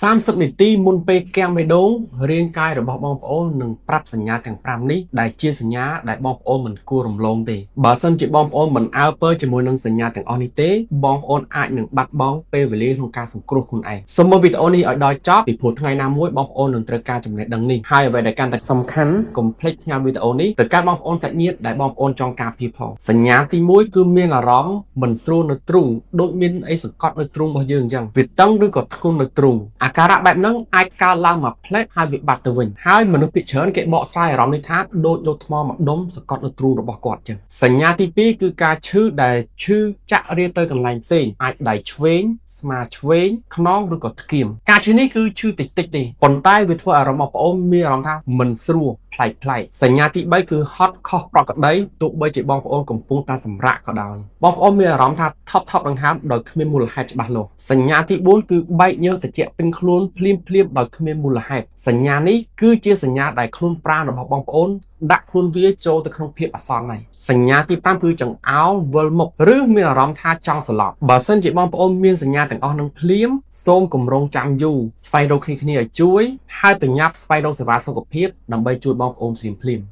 30នាទីមុនពេលគាំងបេះដូងរាងកាយរបស់បងប្អូននឹងប្រាប់សញ្ញាទាំង5នេះដែលជាសញ្ញាដែលបងប្អូនមិនគួររំលងទេបើសិនជាបងប្អូនមិនអើពើជាមួយនឹងសញ្ញាទាំងអស់នេះទេបងប្អូនអាចនឹងបាត់បង់ពេលវេលាក្នុងការសង្គ្រោះខ្លួនឯងសូមមើលវីដេអូនេះឲ្យដល់ចប់ពីព្រោះថ្ងៃណាមួយបងប្អូននឹងត្រូវការចំណេះដឹងនេះហើយអ្វីដែលកាន់តែសំខាន់កុំភ្លេចផ្ញើវីដេអូនេះទៅកាន់បងប្អូនសាច់ញាតិដែលបងប្អូនចង់ការពារផងសញ្ញាទី1គឺមានអារម្មណ៍មិនស្រួលនៅទ្រូងដូចមានអីសង្កត់នៅទ្រូងរបស់យើងអញ្ចឹងវាតឹងឬក៏ធ្ងន់នៅទ្រូងអាការៈបែបហ្នឹងអាចកើតឡើងមកផ្លែតហើយវាបាត់ទៅវិញហើយមនុស្សភាគច្រើនគេបកស្រាយអារម្មណ៍នេះថាដូចយកថ្មមកដុំសង្កត់នៅទ្រូងរបស់គាត់អញ្ចឹងសញ្ញាទី2គឺការឈឺដែលឈឺចាក់រាទៅកន្លែងផ្សេងអាចដៃឆ្វេងស្មាឆ្វេងខ្នងឬក៏ថ្គាមការឈឺនេះគឺឈឺតិចតិចទេប៉ុន្តែវាធ្វើអារម្មណ៍របស់បងប្អូនមានអារម្មណ៍ថាមិនស្រួលប្លែកសញ្ញាទី3គឺហត់ខុសប្រក្រតីទោះបីជាបងប្អូនកំពុងតែសម្រាកក៏ដោយបងប្អូនមានអារម្មណ៍ថាថប់ដង្ហើមដោយគ្មានមូលហេតុច្បាស់លាស់សញ្ញាទី4គឺបែកញើសត្រជាក់ពេញខ្លួនភ្លាមដោយគ្មានមូលហេតុសញ្ញានេះគឺជាសញ្ញាដែលខ្លួនប្រាណរបស់បងប្អូនដាក់ខ្លួនវាចូលទៅក្នុងភាពអាសន្នហើយសញ្ញាទី5គឺចង្អោរវិលមុខឬមានអារម្មណ៍ថាចង់ស្លាប់បើសិនជាបងប្អូនមានសញ្ញាទាំងអស់នឹងភ្លាមសូមគម្រោងចាំយូរស្វែងរកគ្នាឲ្យជួយហើយប្រញាប់ស្វែងរកសេវាសុខភាពដើម្បីជួយបងប្អូនភ្លាម